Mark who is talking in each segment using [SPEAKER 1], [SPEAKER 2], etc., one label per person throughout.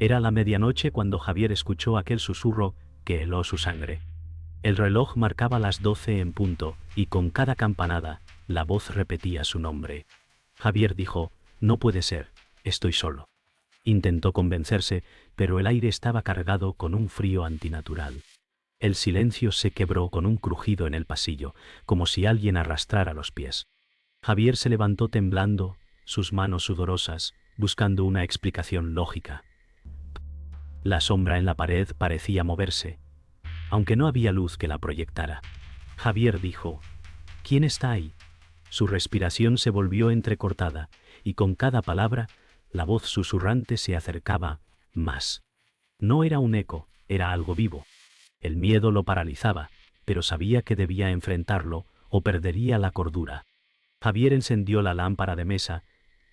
[SPEAKER 1] Era la medianoche cuando Javier escuchó aquel susurro que heló su sangre. El reloj marcaba las 12 en punto, y con cada campanada, la voz repetía su nombre. Javier dijo: «No puede ser, estoy solo». Intentó convencerse, pero el aire estaba cargado con un frío antinatural. El silencio se quebró con un crujido en el pasillo, como si alguien arrastrara los pies. Javier se levantó temblando, sus manos sudorosas, buscando una explicación lógica. La sombra en la pared parecía moverse, aunque no había luz que la proyectara. Javier dijo: «¿Quién está ahí?». Su respiración se volvió entrecortada, y con cada palabra, la voz susurrante se acercaba más. No era un eco, era algo vivo. El miedo lo paralizaba, pero sabía que debía enfrentarlo o perdería la cordura. Javier encendió la lámpara de mesa,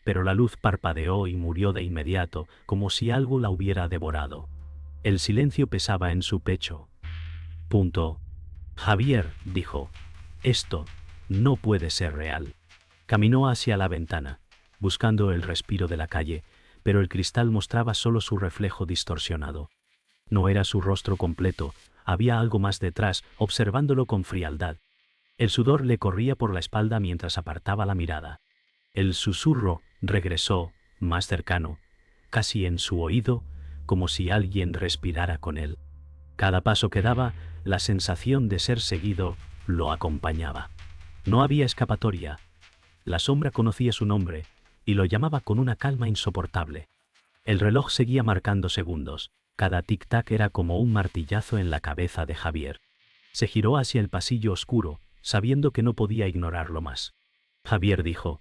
[SPEAKER 1] pero la luz parpadeó y murió de inmediato, como si algo la hubiera devorado. El silencio pesaba en su pecho. «Javier», dijo, «esto no puede ser real». Caminó hacia la ventana, buscando el respiro de la calle, pero el cristal mostraba solo su reflejo distorsionado. No era su rostro completo, había algo más detrás, observándolo con frialdad. El sudor le corría por la espalda mientras apartaba la mirada. El susurro regresó, más cercano, casi en su oído, como si alguien respirara con él. Cada paso que daba, la sensación de ser seguido lo acompañaba. No había escapatoria. La sombra conocía su nombre y lo llamaba con una calma insoportable. El reloj seguía marcando segundos. Cada tic-tac era como un martillazo en la cabeza de Javier. Se giró hacia el pasillo oscuro, sabiendo que no podía ignorarlo más. Javier dijo: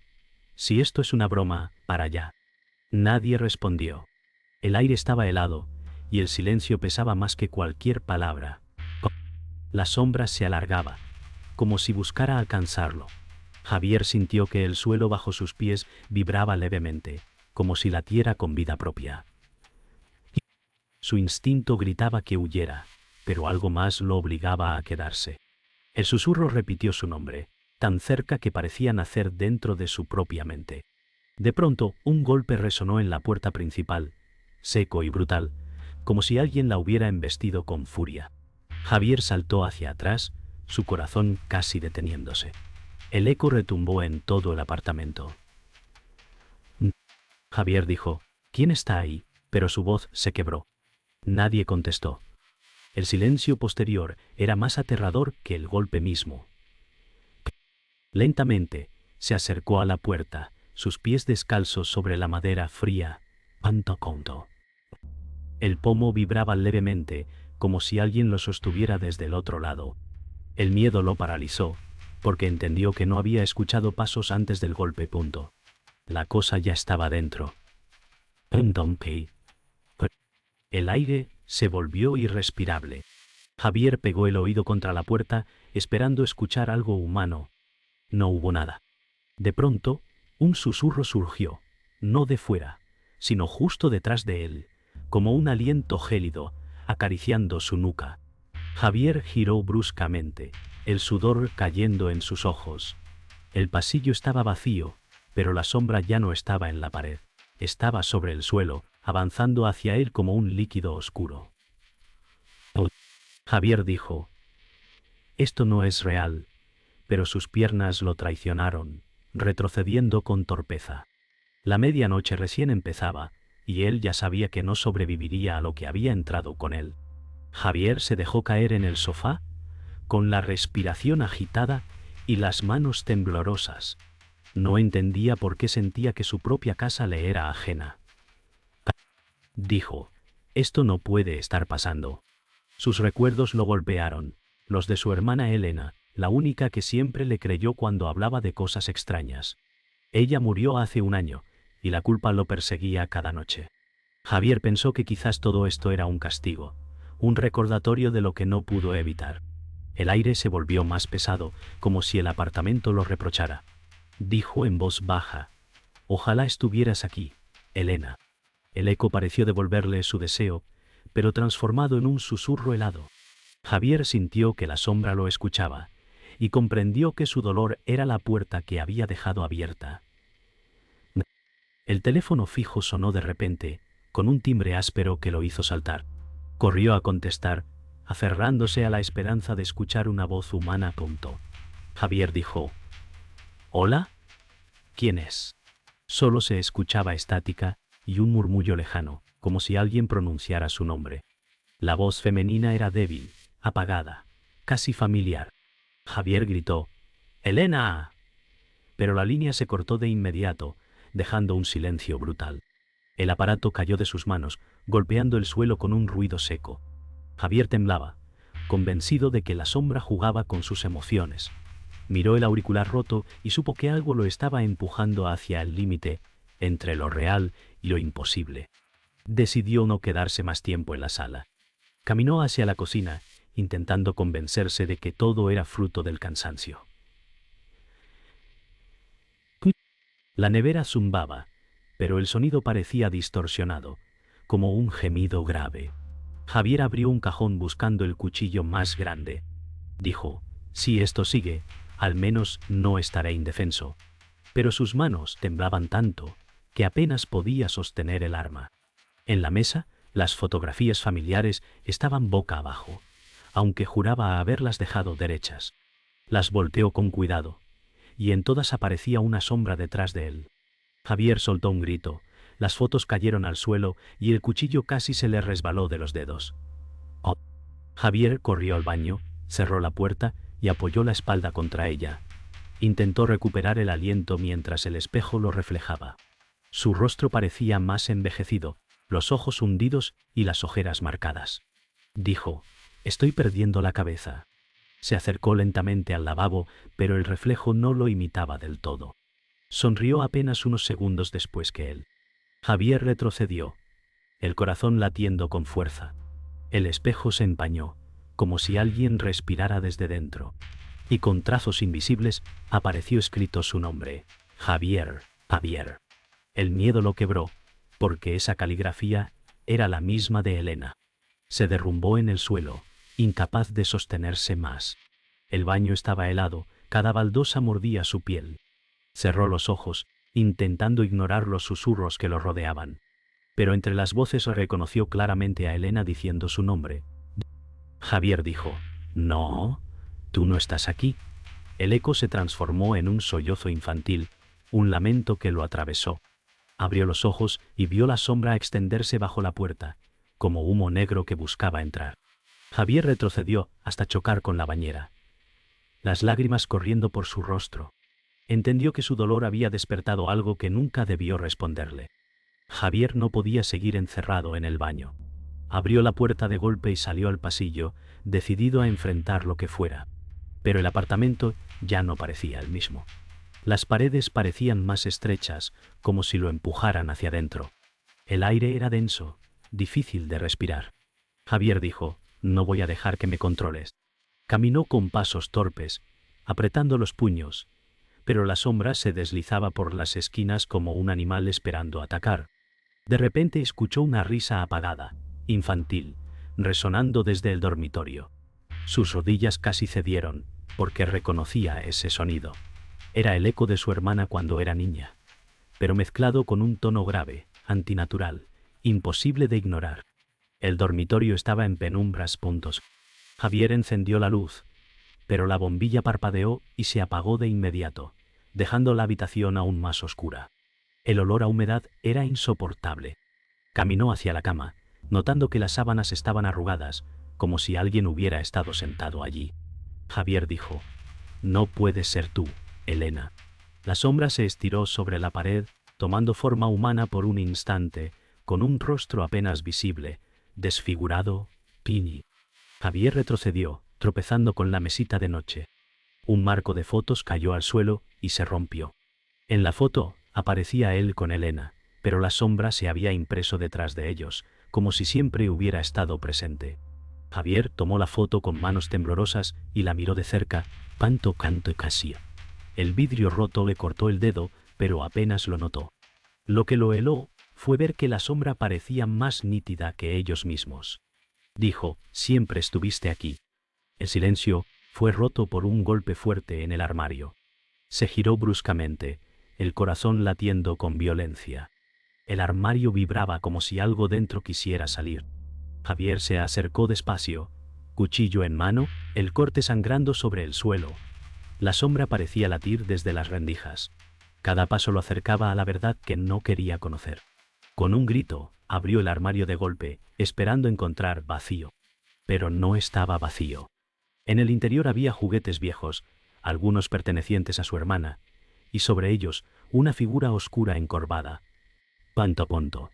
[SPEAKER 1] «Si esto es una broma, para allá». Nadie respondió. El aire estaba helado, y el silencio pesaba más que cualquier palabra. La sombra se alargaba, como si buscara alcanzarlo. Javier sintió que el suelo bajo sus pies vibraba levemente, como si latiera con vida propia. Su instinto gritaba que huyera, pero algo más lo obligaba a quedarse. El susurro repitió su nombre, tan cerca que parecía nacer dentro de su propia mente. De pronto, un golpe resonó en la puerta principal, seco y brutal, como si alguien la hubiera embestido con furia. Javier saltó hacia atrás, su corazón casi deteniéndose. El eco retumbó en todo el apartamento. Javier dijo: «¿Quién está ahí?», pero su voz se quebró. Nadie contestó. El silencio posterior era más aterrador que el golpe mismo. Lentamente, se acercó a la puerta, sus pies descalzos sobre la madera fría. Pantoconto. El pomo vibraba levemente, como si alguien lo sostuviera desde el otro lado. El miedo lo paralizó, porque entendió que no había escuchado pasos antes del golpe. La cosa ya estaba dentro. El aire se volvió irrespirable. Javier pegó el oído contra la puerta, esperando escuchar algo humano. No hubo nada. De pronto, un susurro surgió, no de fuera, sino justo detrás de él, como un aliento gélido, acariciando su nuca. Javier giró bruscamente, el sudor cayendo en sus ojos. El pasillo estaba vacío, pero la sombra ya no estaba en la pared. Estaba sobre el suelo, avanzando hacia él como un líquido oscuro. Javier dijo: «Esto no es real», pero sus piernas lo traicionaron, retrocediendo con torpeza. La medianoche recién empezaba, y él ya sabía que no sobreviviría a lo que había entrado con él. Javier se dejó caer en el sofá, con la respiración agitada y las manos temblorosas. No entendía por qué sentía que su propia casa le era ajena. Dijo: «Esto no puede estar pasando». Sus recuerdos lo golpearon, los de su hermana Elena, la única que siempre le creyó cuando hablaba de cosas extrañas. Ella murió hace un año, y la culpa lo perseguía cada noche. Javier pensó que quizás todo esto era un castigo, un recordatorio de lo que no pudo evitar. El aire se volvió más pesado, como si el apartamento lo reprochara. Dijo en voz baja: «Ojalá estuvieras aquí, Elena». El eco pareció devolverle su deseo, pero transformado en un susurro helado. Javier sintió que la sombra lo escuchaba, y comprendió que su dolor era la puerta que había dejado abierta. El teléfono fijo sonó de repente, con un timbre áspero que lo hizo saltar. Corrió a contestar, aferrándose a la esperanza de escuchar una voz humana. Javier dijo: «¿Hola? ¿Quién es?». Solo se escuchaba estática y un murmullo lejano, como si alguien pronunciara su nombre. La voz femenina era débil, apagada, casi familiar. Javier gritó: «¡Elena!». Pero la línea se cortó de inmediato, dejando un silencio brutal. El aparato cayó de sus manos, golpeando el suelo con un ruido seco. Javier temblaba, convencido de que la sombra jugaba con sus emociones. Miró el auricular roto y supo que algo lo estaba empujando hacia el límite entre lo real y lo imposible. Decidió no quedarse más tiempo en la sala. Caminó hacia la cocina, intentando convencerse de que todo era fruto del cansancio. La nevera zumbaba, pero el sonido parecía distorsionado, como un gemido grave. Javier abrió un cajón buscando el cuchillo más grande. Dijo: «Si esto sigue, al menos no estaré indefenso». Pero sus manos temblaban tanto que apenas podía sostener el arma. En la mesa, las fotografías familiares estaban boca abajo, aunque juraba haberlas dejado derechas. Las volteó con cuidado, y en todas aparecía una sombra detrás de él. Javier soltó un grito, las fotos cayeron al suelo y el cuchillo casi se le resbaló de los dedos. «Oh». Javier corrió al baño, cerró la puerta y apoyó la espalda contra ella. Intentó recuperar el aliento mientras el espejo lo reflejaba. Su rostro parecía más envejecido, los ojos hundidos y las ojeras marcadas. Dijo: «Estoy perdiendo la cabeza». Se acercó lentamente al lavabo, pero el reflejo no lo imitaba del todo. Sonrió apenas unos segundos después que él. Javier retrocedió, el corazón latiendo con fuerza. El espejo se empañó, como si alguien respirara desde dentro. Y con trazos invisibles apareció escrito su nombre: Javier, Javier. El miedo lo quebró, porque esa caligrafía era la misma de Elena. Se derrumbó en el suelo, incapaz de sostenerse más. El baño estaba helado, cada baldosa mordía su piel. Cerró los ojos, intentando ignorar los susurros que lo rodeaban. Pero entre las voces reconoció claramente a Elena diciendo su nombre. Javier dijo: «No, tú no estás aquí». El eco se transformó en un sollozo infantil, un lamento que lo atravesó. Abrió los ojos y vio la sombra extenderse bajo la puerta, como humo negro que buscaba entrar. Javier retrocedió hasta chocar con la bañera, las lágrimas corriendo por su rostro. Entendió que su dolor había despertado algo que nunca debió responderle. Javier no podía seguir encerrado en el baño. Abrió la puerta de golpe y salió al pasillo, decidido a enfrentar lo que fuera. Pero el apartamento ya no parecía el mismo. Las paredes parecían más estrechas, como si lo empujaran hacia adentro. El aire era denso, difícil de respirar. Javier dijo: «No voy a dejar que me controles». Caminó con pasos torpes, apretando los puños, pero la sombra se deslizaba por las esquinas como un animal esperando atacar. De repente escuchó una risa apagada, infantil, resonando desde el dormitorio. Sus rodillas casi cedieron, porque reconocía ese sonido. Era el eco de su hermana cuando era niña, pero mezclado con un tono grave, antinatural, imposible de ignorar. El dormitorio estaba en penumbras. Javier encendió la luz, pero la bombilla parpadeó y se apagó de inmediato, dejando la habitación aún más oscura. El olor a humedad era insoportable. Caminó hacia la cama, notando que las sábanas estaban arrugadas, como si alguien hubiera estado sentado allí. Javier dijo: «No puedes ser tú, Elena». La sombra se estiró sobre la pared, tomando forma humana por un instante, con un rostro apenas visible, desfigurado, piñi. Javier retrocedió, tropezando con la mesita de noche. Un marco de fotos cayó al suelo y se rompió. En la foto aparecía él con Elena, pero la sombra se había impreso detrás de ellos, como si siempre hubiera estado presente. Javier tomó la foto con manos temblorosas y la miró de cerca, panto canto y casi. El vidrio roto le cortó el dedo, pero apenas lo notó. Lo que lo heló fue ver que la sombra parecía más nítida que ellos mismos. Dijo: «Siempre estuviste aquí». El silencio fue roto por un golpe fuerte en el armario. Se giró bruscamente, el corazón latiendo con violencia. El armario vibraba como si algo dentro quisiera salir. Javier se acercó despacio, cuchillo en mano, el corte sangrando sobre el suelo. La sombra parecía latir desde las rendijas. Cada paso lo acercaba a la verdad que no quería conocer. Con un grito, abrió el armario de golpe, esperando encontrar vacío. Pero no estaba vacío. En el interior había juguetes viejos, algunos pertenecientes a su hermana, y sobre ellos una figura oscura encorvada. Punto.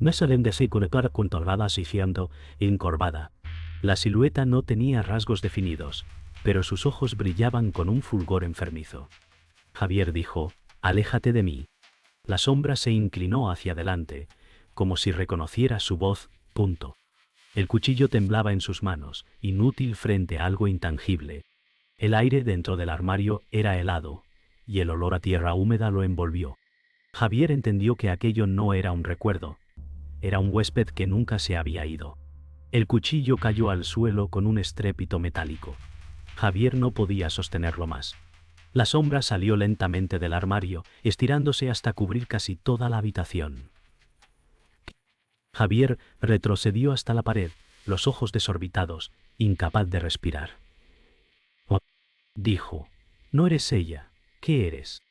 [SPEAKER 1] Me salen de conectar controladas y siendo encorvada. La silueta no tenía rasgos definidos, pero sus ojos brillaban con un fulgor enfermizo. Javier dijo, «Aléjate de mí». La sombra se inclinó hacia adelante, como si reconociera su voz. El cuchillo temblaba en sus manos, inútil frente a algo intangible. El aire dentro del armario era helado, y el olor a tierra húmeda lo envolvió. Javier entendió que aquello no era un recuerdo. Era un huésped que nunca se había ido. El cuchillo cayó al suelo con un estrépito metálico. Javier no podía sostenerlo más. La sombra salió lentamente del armario, estirándose hasta cubrir casi toda la habitación. Javier retrocedió hasta la pared, los ojos desorbitados, incapaz de respirar. «Oh», dijo, «no eres ella. ¿Qué eres?»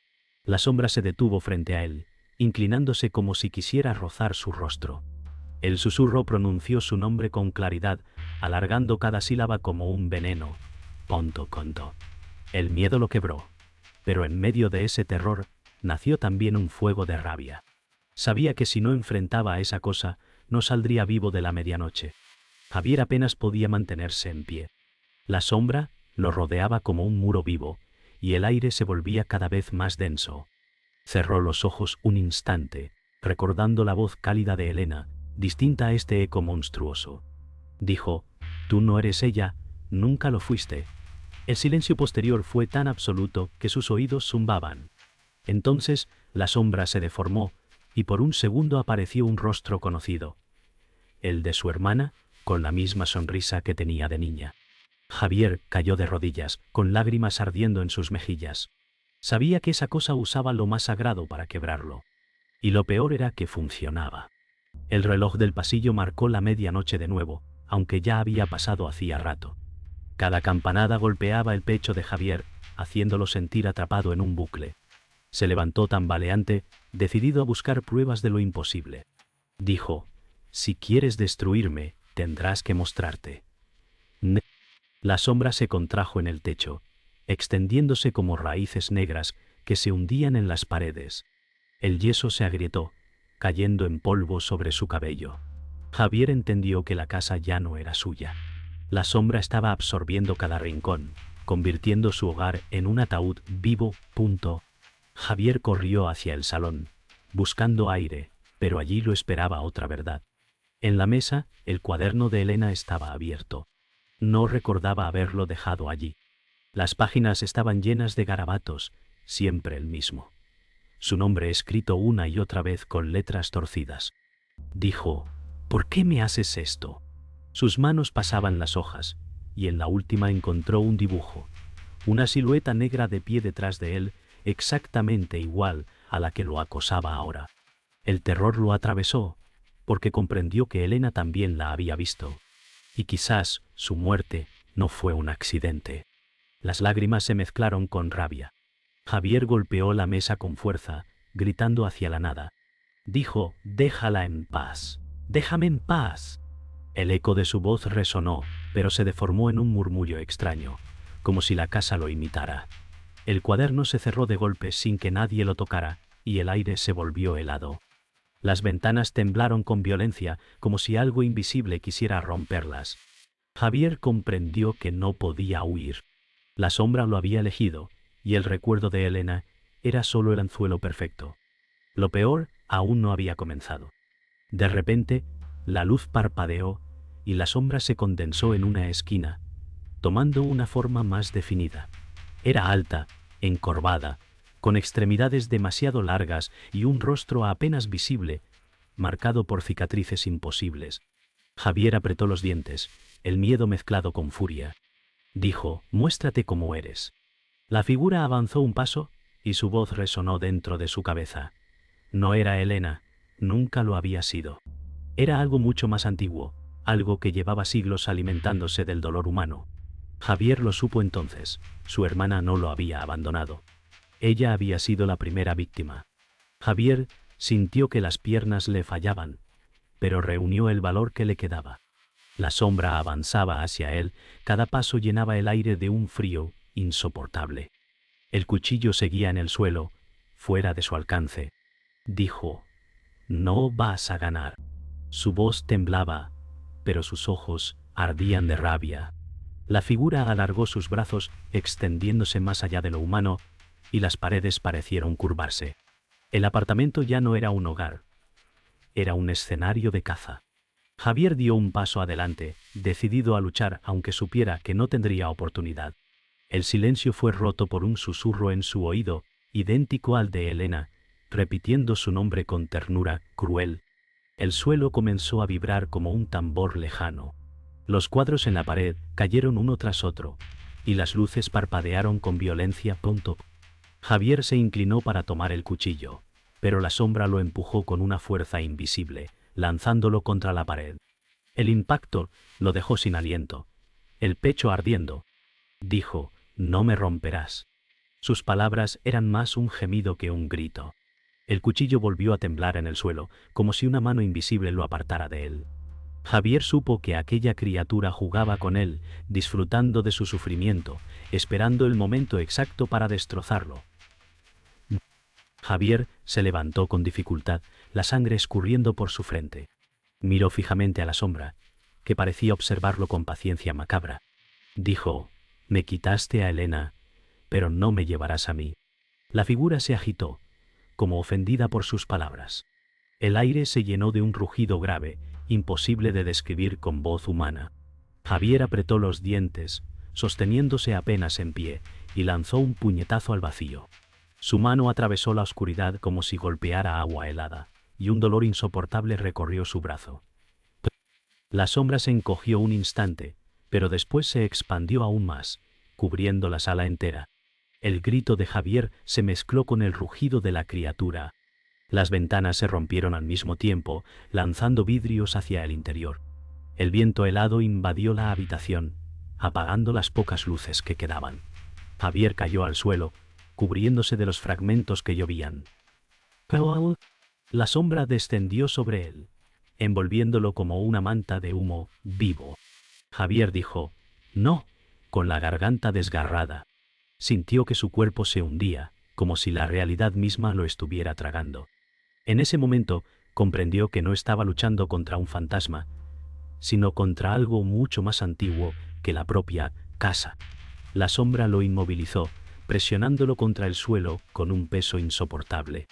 [SPEAKER 1] La sombra se detuvo frente a él, inclinándose como si quisiera rozar su rostro. El susurro pronunció su nombre con claridad, alargando cada sílaba como un veneno. Conto. El miedo lo quebró. Pero en medio de ese terror, nació también un fuego de rabia. Sabía que si no enfrentaba a esa cosa, no saldría vivo de la medianoche. Javier apenas podía mantenerse en pie. La sombra lo rodeaba como un muro vivo, y el aire se volvía cada vez más denso. Cerró los ojos un instante, recordando la voz cálida de Elena, distinta a este eco monstruoso. Dijo, «Tú no eres ella, nunca lo fuiste». El silencio posterior fue tan absoluto que sus oídos zumbaban. Entonces la sombra se deformó, y por un segundo apareció un rostro conocido. El de su hermana, con la misma sonrisa que tenía de niña. Javier cayó de rodillas, con lágrimas ardiendo en sus mejillas. Sabía que esa cosa usaba lo más sagrado para quebrarlo. Y lo peor era que funcionaba. El reloj del pasillo marcó la medianoche de nuevo, aunque ya había pasado hacía rato. Cada campanada golpeaba el pecho de Javier, haciéndolo sentir atrapado en un bucle. Se levantó tambaleante, decidido a buscar pruebas de lo imposible. Dijo, «Si quieres destruirme, tendrás que mostrarte». La sombra se contrajo en el techo, extendiéndose como raíces negras que se hundían en las paredes. El yeso se agrietó, cayendo en polvo sobre su cabello. Javier entendió que la casa ya no era suya. La sombra estaba absorbiendo cada rincón, convirtiendo su hogar en un ataúd vivo. Javier corrió hacia el salón, buscando aire, pero allí lo esperaba otra verdad. En la mesa, el cuaderno de Elena estaba abierto. No recordaba haberlo dejado allí. Las páginas estaban llenas de garabatos, siempre el mismo. Su nombre escrito una y otra vez con letras torcidas. Dijo, «¿Por qué me haces esto?». Sus manos pasaban las hojas, y en la última encontró un dibujo. Una silueta negra de pie detrás de él, exactamente igual a la que lo acosaba ahora. El terror lo atravesó, porque comprendió que Elena también la había visto. Y quizás su muerte no fue un accidente. Las lágrimas se mezclaron con rabia. Javier golpeó la mesa con fuerza, gritando hacia la nada. Dijo, «Déjala en paz. Déjame en paz». El eco de su voz resonó, pero se deformó en un murmullo extraño, como si la casa lo imitara. El cuaderno se cerró de golpe sin que nadie lo tocara, y el aire se volvió helado. Las ventanas temblaron con violencia, como si algo invisible quisiera romperlas. Javier comprendió que no podía huir. La sombra lo había elegido, y el recuerdo de Elena era solo el anzuelo perfecto. Lo peor aún no había comenzado. De repente, la luz parpadeó, y la sombra se condensó en una esquina, tomando una forma más definida. Era alta, encorvada, con extremidades demasiado largas y un rostro apenas visible, marcado por cicatrices imposibles. Javier apretó los dientes, el miedo mezclado con furia. Dijo, «Muéstrate como eres». La figura avanzó un paso, y su voz resonó dentro de su cabeza. No era Elena, nunca lo había sido. Era algo mucho más antiguo, algo que llevaba siglos alimentándose del dolor humano. Javier lo supo entonces, su hermana no lo había abandonado. Ella había sido la primera víctima. Javier sintió que las piernas le fallaban, pero reunió el valor que le quedaba. La sombra avanzaba hacia él, cada paso llenaba el aire de un frío insoportable. El cuchillo seguía en el suelo, fuera de su alcance. Dijo: «No vas a ganar». Su voz temblaba, pero sus ojos ardían de rabia. La figura alargó sus brazos, extendiéndose más allá de lo humano, y las paredes parecieron curvarse. El apartamento ya no era un hogar, era un escenario de caza. Javier dio un paso adelante, decidido a luchar aunque supiera que no tendría oportunidad. El silencio fue roto por un susurro en su oído, idéntico al de Elena, repitiendo su nombre con ternura cruel. El suelo comenzó a vibrar como un tambor lejano. Los cuadros en la pared cayeron uno tras otro, y las luces parpadearon con violencia pronto. Javier se inclinó para tomar el cuchillo, pero la sombra lo empujó con una fuerza invisible, lanzándolo contra la pared. El impacto lo dejó sin aliento, el pecho ardiendo. Dijo: «No me romperás». Sus palabras eran más un gemido que un grito. El cuchillo volvió a temblar en el suelo, como si una mano invisible lo apartara de él. Javier supo que aquella criatura jugaba con él, disfrutando de su sufrimiento, esperando el momento exacto para destrozarlo. Javier se levantó con dificultad, la sangre escurriendo por su frente. Miró fijamente a la sombra, que parecía observarlo con paciencia macabra. Dijo: «Me quitaste a Elena, pero no me llevarás a mí». La figura se agitó, como ofendida por sus palabras. El aire se llenó de un rugido grave, imposible de describir con voz humana. Javier apretó los dientes, sosteniéndose apenas en pie, y lanzó un puñetazo al vacío. Su mano atravesó la oscuridad como si golpeara agua helada, y un dolor insoportable recorrió su brazo. La sombra se encogió un instante, pero después se expandió aún más, cubriendo la sala entera. El grito de Javier se mezcló con el rugido de la criatura. Las ventanas se rompieron al mismo tiempo, lanzando vidrios hacia el interior. El viento helado invadió la habitación, apagando las pocas luces que quedaban. Javier cayó al suelo, cubriéndose de los fragmentos que llovían. La sombra descendió sobre él, envolviéndolo como una manta de humo vivo. Javier dijo: «No», con la garganta desgarrada. Sintió que su cuerpo se hundía, como si la realidad misma lo estuviera tragando. En ese momento comprendió que no estaba luchando contra un fantasma, sino contra algo mucho más antiguo que la propia casa. La sombra lo inmovilizó, presionándolo contra el suelo con un peso insoportable.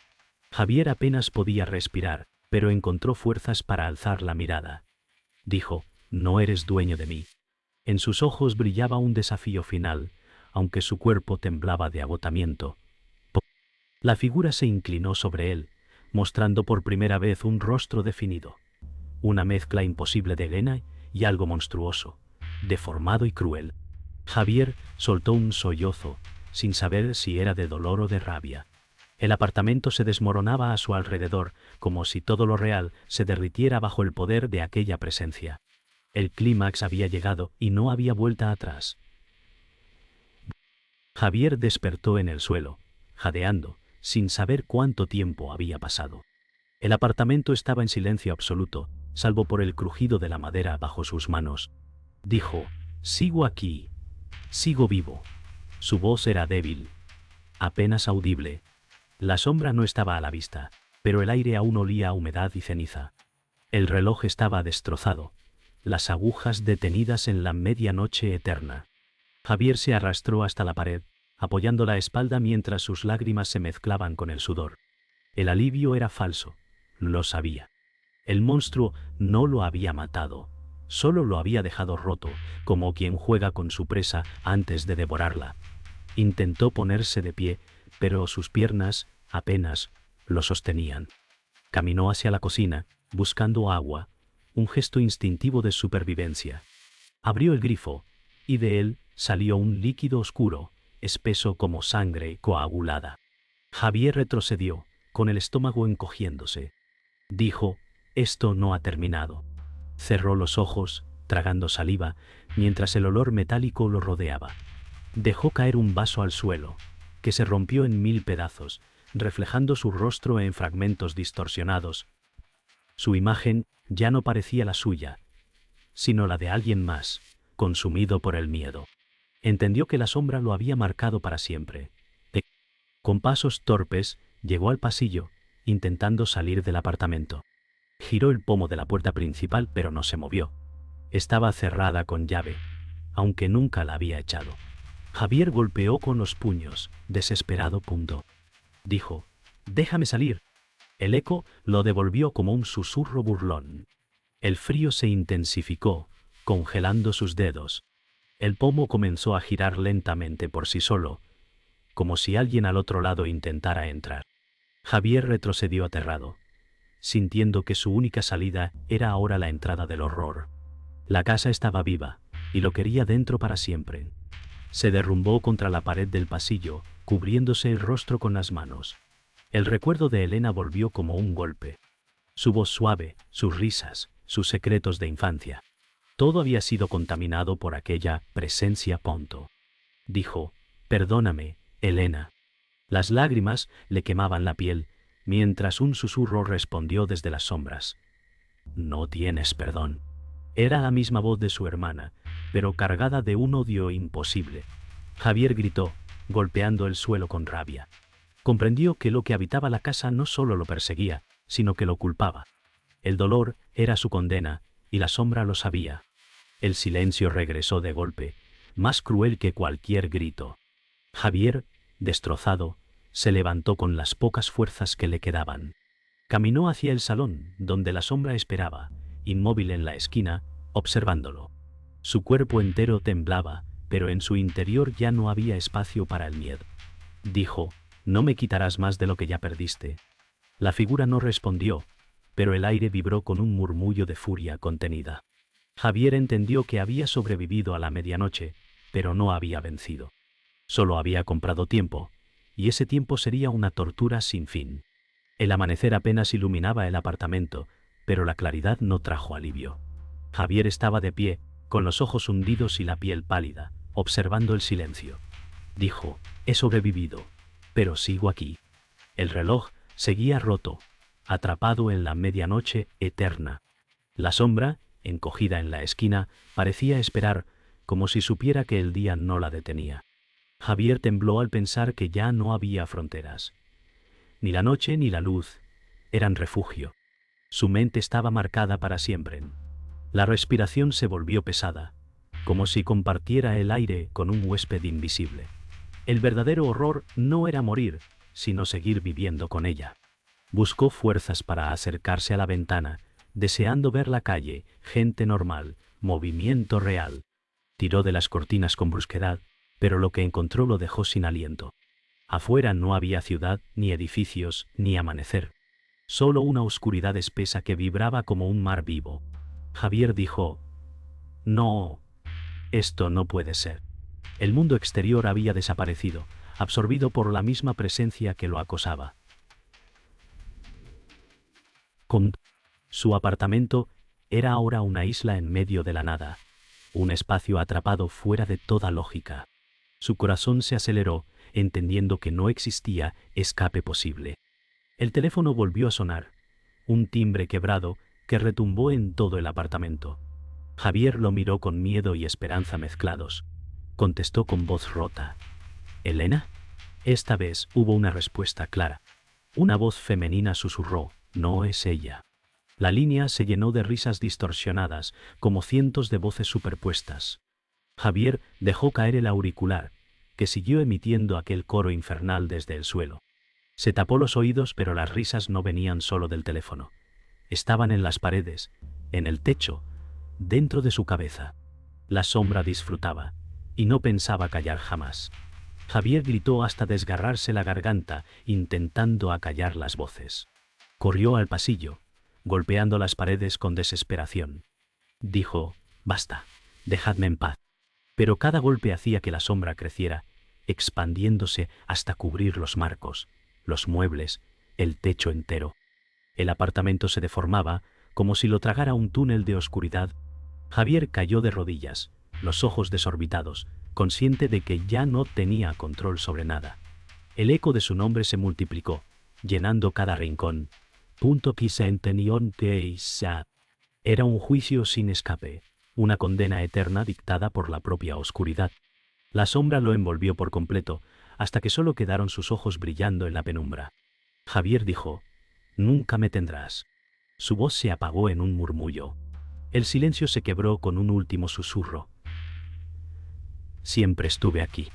[SPEAKER 1] Javier apenas podía respirar, pero encontró fuerzas para alzar la mirada. Dijo: «No eres dueño de mí». En sus ojos brillaba un desafío final, aunque su cuerpo temblaba de agotamiento. La figura se inclinó sobre él, mostrando por primera vez un rostro definido. Una mezcla imposible de Elena y algo monstruoso, deformado y cruel. Javier soltó un sollozo, sin saber si era de dolor o de rabia. El apartamento se desmoronaba a su alrededor, como si todo lo real se derritiera bajo el poder de aquella presencia. El clímax había llegado y no había vuelta atrás. Javier despertó en el suelo, jadeando, sin saber cuánto tiempo había pasado. El apartamento estaba en silencio absoluto, salvo por el crujido de la madera bajo sus manos. Dijo: «Sigo aquí. Sigo vivo». Su voz era débil, apenas audible. La sombra no estaba a la vista, pero el aire aún olía a humedad y ceniza. El reloj estaba destrozado, las agujas detenidas en la medianoche eterna. Javier se arrastró hasta la pared, apoyando la espalda mientras sus lágrimas se mezclaban con el sudor. El alivio era falso, lo sabía. El monstruo no lo había matado, solo lo había dejado roto, como quien juega con su presa antes de devorarla. Intentó ponerse de pie, pero sus piernas apenas lo sostenían. Caminó hacia la cocina, buscando agua, un gesto instintivo de supervivencia. Abrió el grifo, y de él salió un líquido oscuro, espeso como sangre coagulada. Javier retrocedió, con el estómago encogiéndose. Dijo, «Esto no ha terminado». Cerró los ojos, tragando saliva, mientras el olor metálico lo rodeaba. Dejó caer un vaso al suelo, que se rompió en 1000 pedazos, reflejando su rostro en fragmentos distorsionados. Su imagen ya no parecía la suya, sino la de alguien más, consumido por el miedo. Entendió que la sombra lo había marcado para siempre. Con pasos torpes, llegó al pasillo, intentando salir del apartamento. Giró el pomo de la puerta principal, pero no se movió. Estaba cerrada con llave, aunque nunca la había echado. Javier golpeó con los puños, desesperado. Dijo, «Déjame salir». El eco lo devolvió como un susurro burlón. El frío se intensificó, congelando sus dedos. El pomo comenzó a girar lentamente por sí solo, como si alguien al otro lado intentara entrar. Javier retrocedió aterrado, sintiendo que su única salida era ahora la entrada del horror. La casa estaba viva, y lo quería dentro para siempre. Se derrumbó contra la pared del pasillo, cubriéndose el rostro con las manos. El recuerdo de Elena volvió como un golpe. Su voz suave, sus risas, sus secretos de infancia. Todo había sido contaminado por aquella presencia. Dijo, «Perdóname, Elena». Las lágrimas le quemaban la piel, mientras un susurro respondió desde las sombras. «No tienes perdón». Era la misma voz de su hermana, pero cargada de un odio imposible. Javier gritó, golpeando el suelo con rabia. Comprendió que lo que habitaba la casa no solo lo perseguía, sino que lo culpaba. El dolor era su condena, y la sombra lo sabía. El silencio regresó de golpe, más cruel que cualquier grito. Javier, destrozado, se levantó con las pocas fuerzas que le quedaban. Caminó hacia el salón, donde la sombra esperaba, inmóvil en la esquina, observándolo. Su cuerpo entero temblaba, pero en su interior ya no había espacio para el miedo. Dijo, «No me quitarás más de lo que ya perdiste». La figura no respondió, pero el aire vibró con un murmullo de furia contenida. Javier entendió que había sobrevivido a la medianoche, pero no había vencido. Solo había comprado tiempo, y ese tiempo sería una tortura sin fin. El amanecer apenas iluminaba el apartamento, pero la claridad no trajo alivio. Javier estaba de pie, con los ojos hundidos y la piel pálida, observando el silencio. Dijo, «He sobrevivido, pero sigo aquí». El reloj seguía roto, atrapado en la medianoche eterna. La sombra, encogida en la esquina, parecía esperar, como si supiera que el día no la detenía. Javier tembló al pensar que ya no había fronteras. Ni la noche ni la luz eran refugio. Su mente estaba marcada para siempre. La respiración se volvió pesada, como si compartiera el aire con un huésped invisible. El verdadero horror no era morir, sino seguir viviendo con ella. Buscó fuerzas para acercarse a la ventana, deseando ver la calle, gente normal, movimiento real. Tiró de las cortinas con brusquedad, pero lo que encontró lo dejó sin aliento. Afuera no había ciudad, ni edificios, ni amanecer. Solo una oscuridad espesa que vibraba como un mar vivo. Javier dijo, «No, esto no puede ser». El mundo exterior había desaparecido, absorbido por la misma presencia que lo acosaba. Su apartamento era ahora una isla en medio de la nada, un espacio atrapado fuera de toda lógica. Su corazón se aceleró, entendiendo que no existía escape posible. El teléfono volvió a sonar, un timbre quebrado que retumbó en todo el apartamento. Javier lo miró con miedo y esperanza mezclados. Contestó con voz rota. «¿Elena?». Esta vez hubo una respuesta clara. Una voz femenina susurró, «No es ella». La línea se llenó de risas distorsionadas, como cientos de voces superpuestas. Javier dejó caer el auricular, que siguió emitiendo aquel coro infernal desde el suelo. Se tapó los oídos, pero las risas no venían solo del teléfono. Estaban en las paredes, en el techo, dentro de su cabeza. La sombra disfrutaba, y no pensaba callar jamás. Javier gritó hasta desgarrarse la garganta, intentando acallar las voces. Corrió al pasillo, golpeando las paredes con desesperación. Dijo, «Basta, dejadme en paz». Pero cada golpe hacía que la sombra creciera, expandiéndose hasta cubrir los marcos, los muebles el techo entero. El apartamento se deformaba, como si lo tragara un túnel de oscuridad. Javier cayó de rodillas, los ojos desorbitados, consciente de que ya no tenía control sobre nada. El eco de su nombre se multiplicó, llenando cada rincón. Era un juicio sin escape, una condena eterna dictada por la propia oscuridad. La sombra lo envolvió por completo, hasta que solo quedaron sus ojos brillando en la penumbra. Javier dijo: «Nunca me tendrás». Su voz se apagó en un murmullo. El silencio se quebró con un último susurro: «Siempre estuve aquí».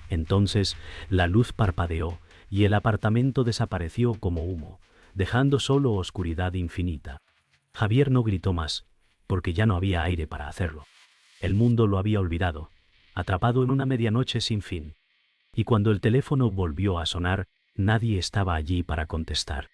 [SPEAKER 1] Entonces la luz parpadeó y el apartamento desapareció como humo, dejando solo oscuridad infinita. Javier no gritó más, porque ya no había aire para hacerlo. El mundo lo había olvidado, atrapado en una medianoche sin fin. Y cuando el teléfono volvió a sonar, nadie estaba allí para contestar.